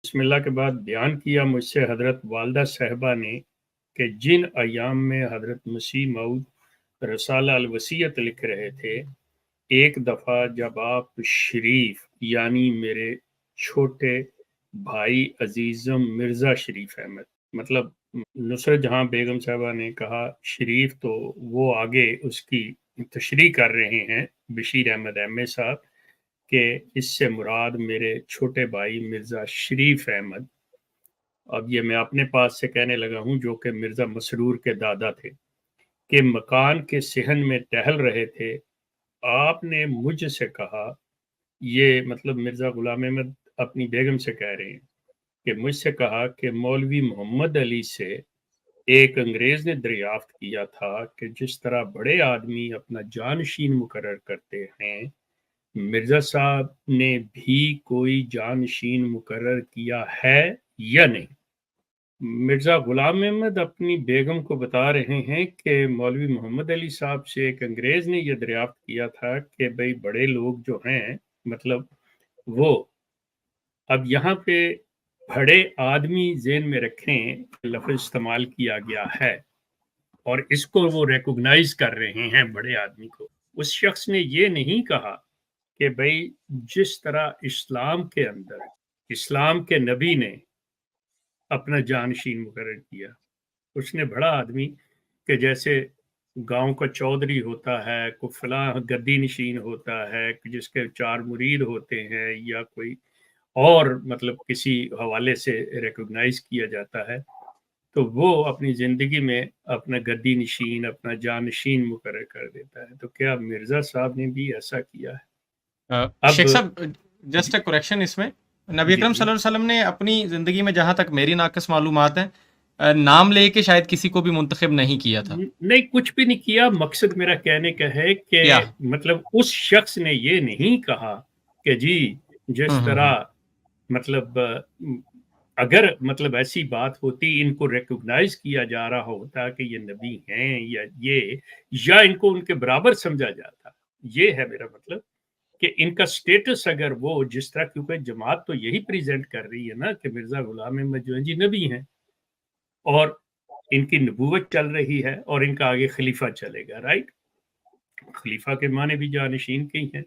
بسم اللہ کے بعد بیان کیا مجھ سے حضرت والدہ صاحبہ نے کہ جن ایام میں حضرت مسیح موعود رسالہ الوصیت لکھ رہے تھے، ایک دفعہ جب آپ شریف یعنی میرے چھوٹے بھائی عزیزم مرزا شریف احمد، مطلب نصرت جہاں بیگم صاحبہ نے کہا شریف تو وہ آگے اس کی تشریح کر رہے ہیں بشیر احمد ایم اے صاحب، کہ اس سے مراد میرے چھوٹے بھائی مرزا شریف احمد، اب یہ میں اپنے پاس سے کہنے لگا ہوں، جو کہ مرزا مسرور کے دادا تھے، کہ مکان کے صحن میں ٹہل رہے تھے۔ آپ نے مجھ سے کہا، یہ مطلب مرزا غلام احمد اپنی بیگم سے کہہ رہے ہیں، کہ مجھ سے کہا کہ مولوی محمد علی سے ایک انگریز نے دریافت کیا تھا کہ جس طرح بڑے آدمی اپنا جانشین مقرر کرتے ہیں، مرزا صاحب نے بھی کوئی جانشین مقرر کیا ہے یا نہیں۔ مرزا غلام احمد اپنی بیگم کو بتا رہے ہیں کہ مولوی محمد علی صاحب سے ایک انگریز نے یہ دریافت کیا تھا کہ بھئی بڑے لوگ جو ہیں، مطلب وہ، اب یہاں پہ بڑے آدمی ذہن میں رکھیں، لفظ استعمال کیا گیا ہے اور اس کو وہ ریکوگنائز کر رہے ہیں بڑے آدمی کو۔ اس شخص نے یہ نہیں کہا کہ بھئی جس طرح اسلام کے اندر اسلام کے نبی نے اپنا جانشین مقرر کیا، اس نے بڑا آدمی کہ جیسے گاؤں کا چودھری ہوتا ہے، کوئی فلاں گدی نشین ہوتا ہے جس کے 4 مرید ہوتے ہیں، یا کوئی اور مطلب کسی حوالے سے ریکوگنائز کیا جاتا ہے، تو وہ اپنی زندگی میں اپنا گدی نشین، اپنا جانشین مقرر کر دیتا ہے۔ تو کیا مرزا صاحب نے بھی ایسا کیا ہے؟ اب شیخ صاحب، جسٹ جی اے کریکشن اس میں، نبی جی اکرم جی صلی اللہ علیہ وسلم نے اپنی زندگی میں جہاں تک میری ناقص معلومات ہیں نام لے کے شاید کسی کو بھی منتخب نہیں کیا تھا. نہیں، کچھ بھی نہیں کیا۔ مقصد میرا کہنے کا ہے کہ کیا؟ مطلب اس شخص نے یہ نہیں کہا کہ جی جس طرح مطلب اگر مطلب ایسی بات ہوتی، ان کو ریکوگنائز کیا جا رہا ہوتا کہ یہ نبی ہیں یا ان کو ان کے برابر سمجھا جاتا، یہ ہے میرا مطلب کہ ان کا سٹیٹس اگر وہ جس طرح، کیونکہ جماعت تو یہی پریزنٹ کر رہی ہے نا کہ مرزا غلام احمد جو ہیں جی نبی ہیں، اور ان کی نبوت چل رہی ہے اور ان کا آگے خلیفہ چلے گا، رائٹ؟ خلیفہ کے معنی بھی جانشین کے ہی ہیں۔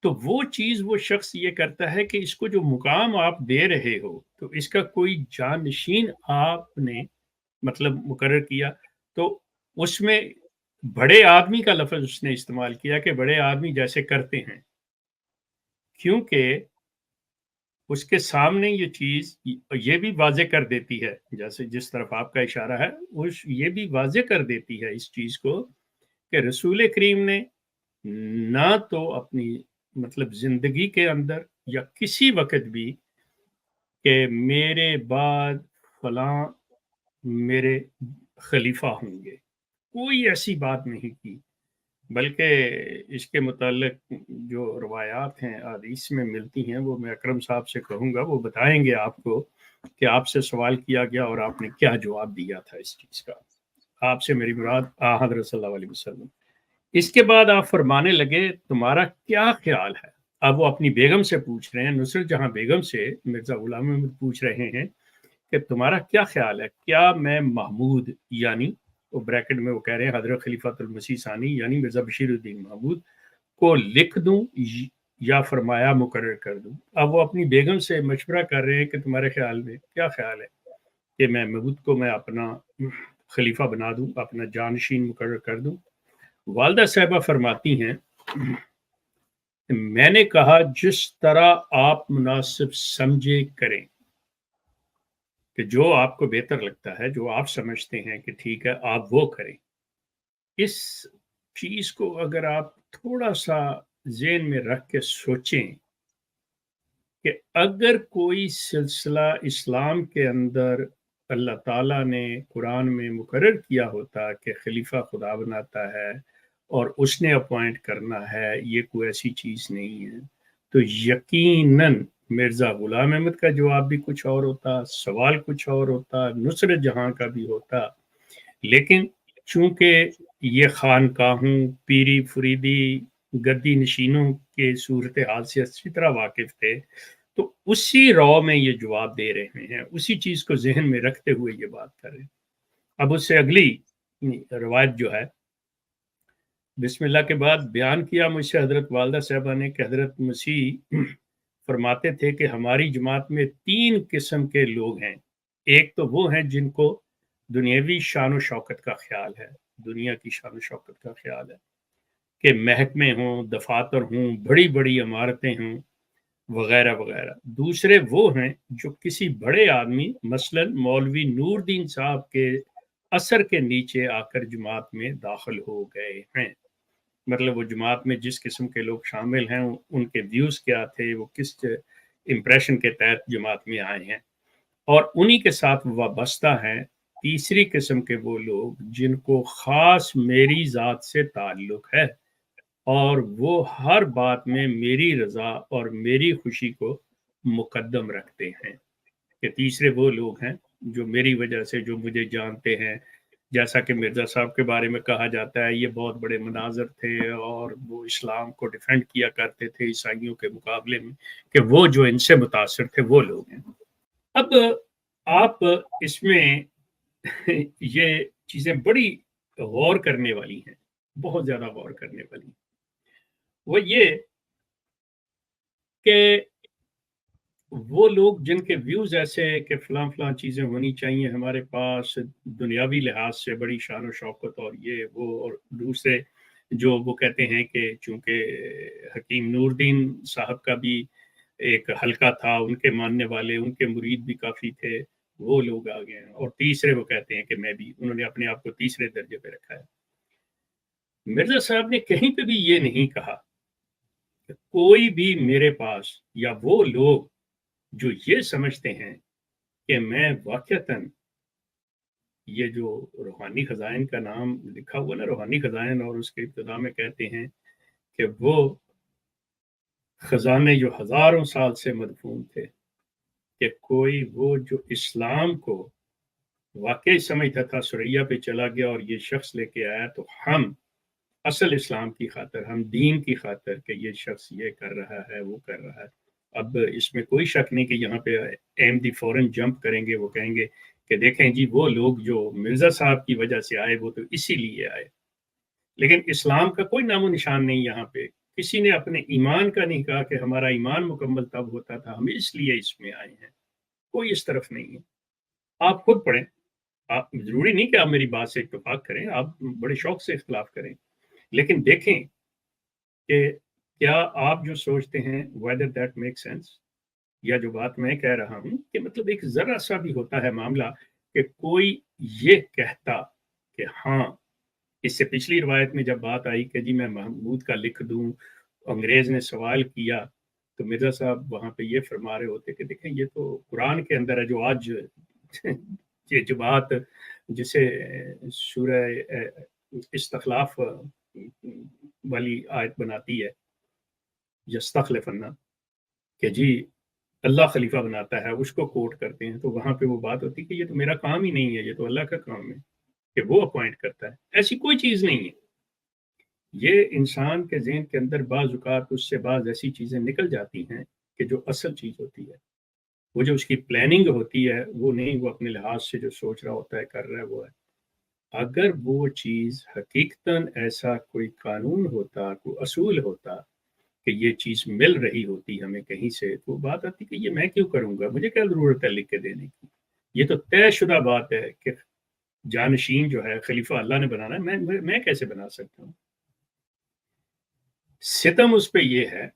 تو وہ چیز وہ شخص یہ کرتا ہے کہ اس کو جو مقام آپ دے رہے ہو، تو اس کا کوئی جانشین آپ نے مطلب مقرر کیا، تو اس میں بڑے آدمی کا لفظ اس نے استعمال کیا کہ بڑے آدمی جیسے کرتے ہیں، کیونکہ اس کے سامنے یہ چیز یہ بھی واضح کر دیتی ہے، جیسے جس طرف آپ کا اشارہ ہے، یہ بھی واضح کر دیتی ہے اس چیز کو کہ رسول کریم نے نہ تو اپنی مطلب زندگی کے اندر یا کسی وقت بھی کہ میرے بعد فلاں میرے خلیفہ ہوں گے، کوئی ایسی بات نہیں کی، بلکہ اس کے متعلق جو روایات ہیں حدیث میں ملتی ہیں، وہ میں اکرم صاحب سے کہوں گا، وہ بتائیں گے آپ کو کہ آپ سے سوال کیا گیا اور آپ نے کیا جواب دیا تھا اس چیز کا۔ آپ سے میری مراد حضرت صلی اللہ علیہ وسلم۔ اس کے بعد آپ فرمانے لگے تمہارا کیا خیال ہے؟ اب وہ اپنی بیگم سے پوچھ رہے ہیں، نصرت جہاں بیگم سے مرزا غلام احمد پوچھ رہے ہیں کہ تمہارا کیا خیال ہے، کیا میں محمود یعنی وہ بریکٹ میں وہ کہہ رہے ہیں حضرت خلیفۃ المسیح ثانی یعنی مرزا بشیر الدین محمود کو لکھ دوں یا فرمایا مقرر کر دوں؟ اب وہ اپنی بیگم سے مشورہ کر رہے ہیں کہ تمہارے خیال میں کیا خیال ہے کہ میں محمود کو میں اپنا خلیفہ بنا دوں، اپنا جانشین مقرر کر دوں؟ والدہ صاحبہ فرماتی ہیں میں نے کہا جس طرح آپ مناسب سمجھے کریں، کہ جو آپ کو بہتر لگتا ہے، جو آپ سمجھتے ہیں کہ ٹھیک ہے آپ وہ کریں۔ اس چیز کو اگر آپ تھوڑا سا ذہن میں رکھ کے سوچیں کہ اگر کوئی سلسلہ اسلام کے اندر اللہ تعالیٰ نے قرآن میں مقرر کیا ہوتا کہ خلیفہ خدا بناتا ہے اور اس نے اپوائنٹ کرنا ہے، یہ کوئی ایسی چیز نہیں ہے، تو یقیناً مرزا غلام احمد کا جواب بھی کچھ اور ہوتا، سوال کچھ اور ہوتا، نصرت جہاں کا بھی ہوتا، لیکن چونکہ یہ خانقاہوں، پیری فریدی، گدی نشینوں کے صورتحال سے اچھی طرح واقف تھے، تو اسی رو میں یہ جواب دے رہے ہیں، اسی چیز کو ذہن میں رکھتے ہوئے یہ بات کر رہے ہیں۔ اب اس سے اگلی روایت جو ہے، بسم اللہ کے بعد بیان کیا مجھ سے حضرت والدہ صاحبہ نے کہ حضرت مسیح فرماتے تھے کہ ہماری جماعت میں 3 قسم کے لوگ ہیں۔ ایک تو وہ ہیں جن کو دنیاوی شان و شوکت کا خیال ہے، دنیا کی شان و شوکت کا خیال ہے کہ محکمے ہوں، دفاتر ہوں، بڑی بڑی عمارتیں ہوں، وغیرہ وغیرہ۔ دوسرے وہ ہیں جو کسی بڑے آدمی مثلا مولوی نور الدین صاحب کے اثر کے نیچے آ کر جماعت میں داخل ہو گئے ہیں، مطلب وہ جماعت میں جس قسم کے لوگ شامل ہیں ان کے ویوز کیا تھے، وہ کس امپریشن کے تحت جماعت میں آئے ہیں، اور انہی کے ساتھ وابستہ ہیں۔ تیسری قسم کے وہ لوگ جن کو خاص میری ذات سے تعلق ہے اور وہ ہر بات میں میری رضا اور میری خوشی کو مقدم رکھتے ہیں، کہ تیسرے وہ لوگ ہیں جو میری وجہ سے، جو مجھے جانتے ہیں، جیسا کہ مرزا صاحب کے بارے میں کہا جاتا ہے یہ بہت بڑے مناظر تھے اور وہ اسلام کو ڈیفینڈ کیا کرتے تھے عیسائیوں کے مقابلے میں، کہ وہ جو ان سے متاثر تھے وہ لوگ ہیں۔ اب آپ اس میں یہ چیزیں بڑی غور کرنے والی ہیں، بہت زیادہ غور کرنے والی ہیں۔ وہ یہ کہ وہ لوگ جن کے ویوز ایسے کہ فلاں فلاں چیزیں ہونی چاہیے ہمارے پاس دنیاوی لحاظ سے، بڑی شان و شوکت اور یہ وہ، اور دوسرے جو وہ کہتے ہیں کہ چونکہ حکیم نور الدین صاحب کا بھی ایک حلقہ تھا، ان کے ماننے والے، ان کے مرید بھی کافی تھے، وہ لوگ آ گئے ہیں، اور تیسرے وہ کہتے ہیں کہ میں بھی، انہوں نے اپنے آپ کو تیسرے درجے پہ رکھا ہے۔ مرزا صاحب نے کہیں پہ بھی یہ نہیں کہا کہ کوئی بھی میرے پاس، یا وہ لوگ جو یہ سمجھتے ہیں کہ میں واقعتاً یہ جو روحانی خزائن کا نام لکھا ہوا نا، روحانی خزائن، اور اس کے ابتدا میں کہتے ہیں کہ وہ خزانے جو ہزاروں سال سے مدفون تھے، کہ کوئی وہ جو اسلام کو واقعی سمجھتا تھا سریا پہ چلا گیا اور یہ شخص لے کے آیا، تو ہم اصل اسلام کی خاطر، ہم دین کی خاطر کہ یہ شخص یہ کر رہا ہے، وہ کر رہا ہے۔ اب اس میں کوئی شک نہیں کہ یہاں پہ احمدی فوراً جمپ کریں گے، وہ کہیں گے کہ دیکھیں جی وہ لوگ جو مرزا صاحب کی وجہ سے آئے وہ تو اسی لیے آئے، لیکن اسلام کا کوئی نام و نشان نہیں یہاں پہ۔ کسی نے اپنے ایمان کا نہیں کہا کہ ہمارا ایمان مکمل تب ہوتا تھا، ہم اس لیے اس میں آئے ہیں، کوئی اس طرف نہیں ہے۔ آپ خود پڑھیں، آپ ضروری نہیں کہ آپ میری بات سے اتفاق کریں، آپ بڑے شوق سے اختلاف کریں، لیکن دیکھیں کہ کیا آپ جو سوچتے ہیں whether that makes sense، یا جو بات میں کہہ رہا ہوں کہ مطلب ایک ذرا سا بھی ہوتا ہے معاملہ کہ کوئی یہ کہتا کہ ہاں، اس سے پچھلی روایت میں جب بات آئی کہ جی میں محمود کا لکھ دوں، انگریز نے سوال کیا، تو مرزا صاحب وہاں پہ یہ فرما رہے ہوتے کہ دیکھیں یہ تو قرآن کے اندر ہے، جو آج یہ جو بات جسے سورہ استخلاف والی آیت بناتی ہے، یستخلفنا، کہ جی اللہ خلیفہ بناتا ہے، اس کو کوٹ کرتے ہیں، تو وہاں پہ وہ بات ہوتی ہے کہ یہ تو میرا کام ہی نہیں ہے، یہ تو اللہ کا کام ہے کہ وہ اپوائنٹ کرتا ہے۔ ایسی کوئی چیز نہیں ہے، یہ انسان کے ذہن کے اندر بعض اوقات اس سے بعض ایسی چیزیں نکل جاتی ہیں کہ جو اصل چیز ہوتی ہے، وہ جو اس کی پلاننگ ہوتی ہے وہ نہیں، وہ اپنے لحاظ سے جو سوچ رہا ہوتا ہے، کر رہا ہے وہ ہے۔ اگر وہ چیز حقیقتاً ایسا کوئی قانون ہوتا، کوئی اصول ہوتا کہ یہ چیز مل رہی ہوتی ہمیں کہیں سے، تو بات آتی کہ یہ میں کیوں کروں گا، مجھے کیا ضرورت ہے لکھ کے دینے کی، یہ تو طے شدہ بات ہے کہ جانشین جو ہے خلیفہ اللہ نے بنانا ہے، میں کیسے بنا سکتا ہوں۔ ستم اس پہ یہ ہے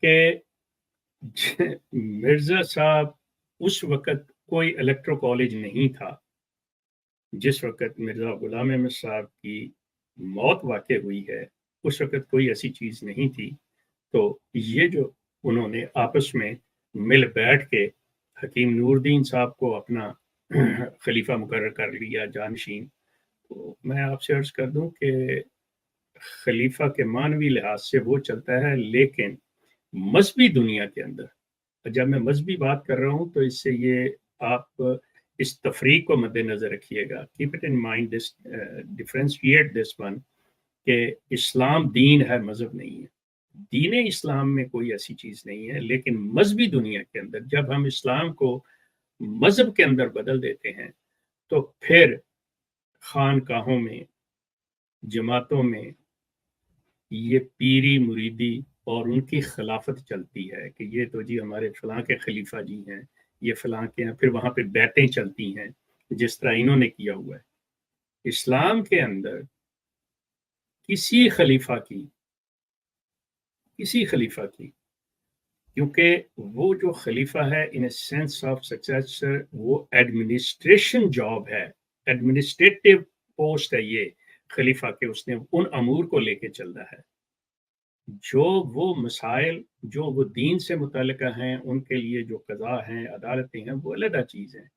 کہ مرزا صاحب اس وقت کوئی الیکٹرو کالج نہیں تھا، جس وقت مرزا غلام احمد صاحب کی موت واقع ہوئی ہے اس وقت کوئی ایسی چیز نہیں تھی، تو یہ جو انہوں نے آپس میں مل بیٹھ کے حکیم نور الدین صاحب کو اپنا خلیفہ مقرر کر لیا، جانشین، تو میں آپ سے عرض کر دوں کہ خلیفہ کے معنوی لحاظ سے وہ چلتا ہے، لیکن مذہبی دنیا کے اندر، جب میں مذہبی بات کر رہا ہوں تو اس سے یہ آپ اس تفریق کو مد نظر رکھیے گا، keep it in mind, differentiate this one, کہ اسلام دین ہے، مذہب نہیں ہے۔ دین اسلام میں کوئی ایسی چیز نہیں ہے، لیکن مذہبی دنیا کے اندر جب ہم اسلام کو مذہب کے اندر بدل دیتے ہیں تو پھر خانقاہوں میں، جماعتوں میں یہ پیری مریدی اور ان کی خلافت چلتی ہے کہ یہ تو جی ہمارے فلاں کے خلیفہ جی ہیں، یہ فلاں کے ہیں، پھر وہاں پہ بیعتیں چلتی ہیں جس طرح انہوں نے کیا ہوا ہے۔ اسلام کے اندر کسی خلیفہ کی کیونکہ وہ جو خلیفہ ہے ان سینس آف سکسیسر وہ ایڈمنسٹریشن جاب ہے، ایڈمنسٹریٹو پوسٹ ہے یہ خلیفہ کے، اس نے ان امور کو لے کے چلنا ہے جو وہ مسائل جو وہ دین سے متعلقہ ہیں، ان کے لیے جو قضا ہیں، عدالتیں ہیں، وہ علیحدہ چیز ہیں۔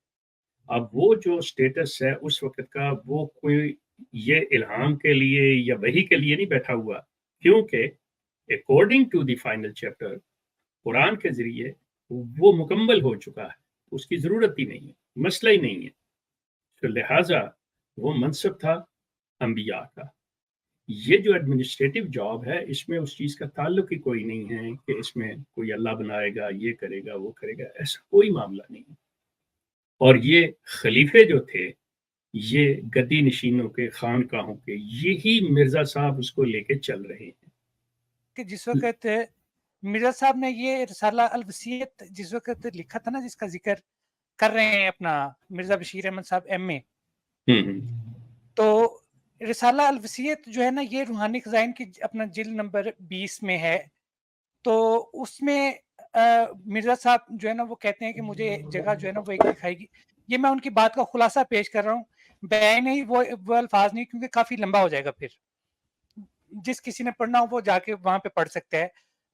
اب وہ جو سٹیٹس ہے اس وقت کا، وہ کوئی یہ الہام کے لیے یا وحی کے لیے نہیں بیٹھا ہوا، کیونکہ according to the final chapter قرآن کے ذریعے وہ مکمل ہو چکا ہے، اس کی ضرورت ہی نہیں ہے، مسئلہ ہی نہیں ہے۔ تو لہٰذا وہ منصب تھا انبیاء کا۔ یہ جو ایڈمنسٹریٹو جاب ہے اس میں اس چیز کا تعلق ہی کوئی نہیں ہے کہ اس میں کوئی اللہ بنائے گا، یہ کرے گا، وہ کرے گا، ایسا کوئی معاملہ نہیں ہے۔ اور یہ خلیفے جو تھے یہ گدی نشینوں کے، خانقاہوں کے، یہی مرزا صاحب اس کو لے کے چل رہے ہیں کہ جس وقت مرزا صاحب نے یہ رسالہ الوصیت جس وقت لکھا تھا نا، جس کا ذکر کر رہے ہیں اپنا مرزا بشیر احمد صاحب ایم اے، تو رسالہ الوصیت جو ہے نا یہ روحانی خزائن کی اپنا جلد نمبر 20 میں ہے۔ تو اس میں مرزا صاحب جو ہے نا وہ کہتے ہیں کہ مجھے جگہ جو ہے نا وہ ایک دکھائے گی۔ یہ میں ان کی بات کا خلاصہ پیش کر رہا ہوں، بیان نہیں وہ الفاظ نہیں، کیونکہ کافی لمبا ہو جائے گا، پھر جس کسی نے پڑھنا ہو وہ جا کے وہاں پہ پڑھ سکتا ہے۔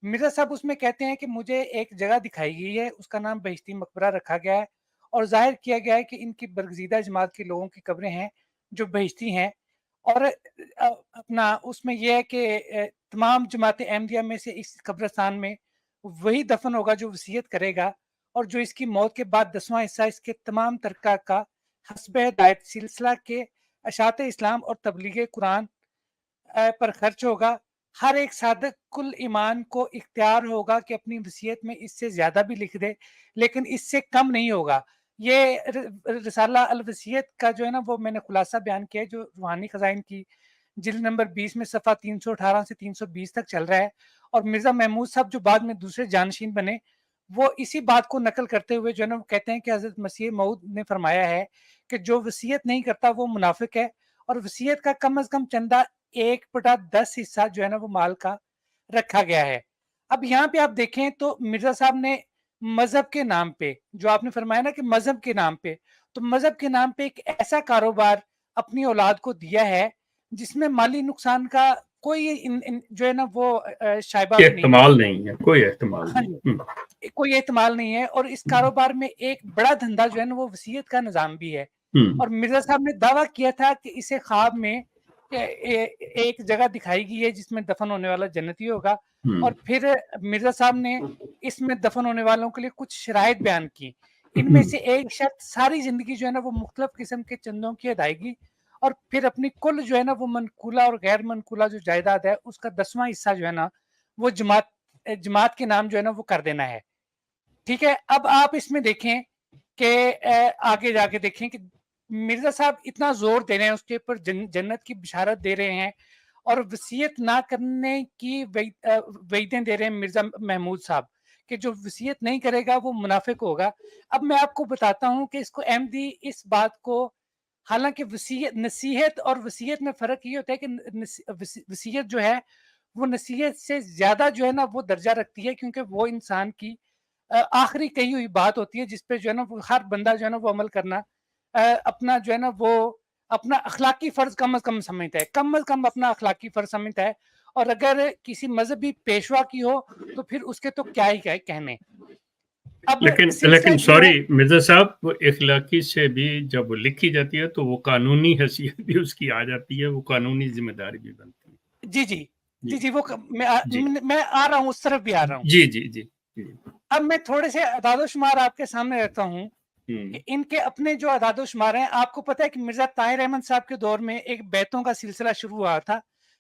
مرزا صاحب اس میں کہتے ہیں کہ مجھے ایک جگہ دکھائی گئی ہے، اس کا نام بہشتی مقبرہ رکھا گیا ہے، اور ظاہر کیا گیا ہے کہ ان کی برگزیدہ جماعت کے لوگوں کی قبریں ہیں جو بہشتی ہیں، اور اپنا اس میں یہ ہے کہ تمام جماعت احمدیہ میں سے اس قبرستان میں وہی دفن ہوگا جو وصیت کرے گا، اور جو اس کی موت کے بعد 10واں حصہ اس کے تمام ترکہ کا حسب ہدایت سلسلہ کے اشاعت اسلام اور تبلیغ قرآن پر خرچ ہوگا۔ ہر ایک صادق کل ایمان کو اختیار ہوگا کہ اپنی وصیت میں اس سے زیادہ بھی لکھ دے، لیکن اس سے کم نہیں ہوگا۔ یہ رسالہ الوصیت کا جو ہے نا وہ میں نے خلاصہ بیان کیا ہے، جو روحانی خزائن کی جلد نمبر 20 میں صفحہ 318 سے 320 تک چل رہا ہے۔ اور مرزا محمود صاحب جو بعد میں دوسرے جانشین بنے، وہ اسی بات کو نقل کرتے ہوئے جو ہے نا وہ کہتے ہیں کہ حضرت مسیح موعود نے فرمایا ہے کہ جو وصیت نہیں کرتا وہ منافق ہے، اور وصیت کا کم از کم چندہ 1/10 حصہ جو ہے نا وہ مال کا رکھا گیا ہے۔ اب یہاں پہ آپ دیکھیں تو مرزا صاحب نے مذہب کے نام پہ، جو آپ نے فرمایا نا کہ مذہب کے نام پہ، تو مذہب کے نام پہ ایک ایسا کاروبار اپنی اولاد کو دیا ہے جس میں مالی نقصان کا کوئی جو ہے نا وہ شائبہ بھی احتمال نہیں ہے، کوئی احتمال ہاں نہیں۔ جی، کوئی احتمال نہیں ہے۔ اور اس کاروبار میں ایک بڑا دھندا جو ہے نا وہ وصیت کا نظام بھی ہے۔ اور مرزا صاحب نے دعویٰ کیا تھا کہ اسے خواب میں ایک جگہ دکھائی گئی ہے جس میں دفن ہونے والا جنتی ہوگا، اور پھر مرزا صاحب نے اس میں دفن ہونے والوں کے لیے کچھ شرائط بیان کی۔ ان میں سے ایک شرط ساری زندگی جو ہے نا وہ مختلف قسم کے چندوں کی ادائیگی، اور پھر اپنی کل جو ہے نا وہ منقولہ اور غیر منقولہ جو جائیداد ہے اس کا 10واں حصہ جو ہے نا وہ جماعت کے نام جو ہے نا وہ کر دینا ہے۔ ٹھیک ہے، اب آپ اس میں دیکھیں کہ آگے جا کے دیکھیں کہ مرزا صاحب اتنا زور دے رہے ہیں اس کے اوپر، جنت کی بشارت دے رہے ہیں، اور وصیت نہ کرنے کی وعیدیں دے رہے ہیں مرزا محمود صاحب کہ جو وصیت نہیں کرے گا وہ منافق ہوگا۔ اب میں آپ کو بتاتا ہوں کہ اس کو احمدی اس بات کو، حالانکہ نصیحت اور وصیت میں فرق یہ ہوتا ہے کہ وصیت جو ہے وہ نصیحت سے زیادہ جو ہے نا وہ درجہ رکھتی ہے، کیونکہ وہ انسان کی آخری کہی ہوئی بات ہوتی ہے جس پہ جو ہے نا وہ ہر بندہ جو ہے نا وہ عمل کرنا اپنا جو ہے نا وہ اپنا اخلاقی فرض کم از کم سمجھتا ہے، کم از کم اپنا اخلاقی فرض سمجھتا ہے۔ اور اگر کسی مذہبی پیشوا کی ہو تو پھر اس کے تو کیا ہی کہنے۔ اب لیکن سوری مرزا صاحب، وہ اخلاقی سے بھی جب وہ لکھی جاتی ہے تو وہ قانونی حیثیت بھی اس کی آ جاتی ہے، وہ قانونی ذمہ داری بھی بنتی ہے۔ جی جی جی جی، وہ میں آ رہا ہوں، اس طرف بھی آ رہا ہوں۔ جی جی جی۔ اب میں تھوڑے سے اعداد و شمار آپ کے سامنے رکھتا ہوں کہ ان کے اپنے جو اعداد و شمار ہیں۔ آپ کو پتہ ہے کہ مرزا طاہر احمد صاحب کے دور میں ایک بیعتوں کا سلسلہ شروع ہوا تھا،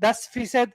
10%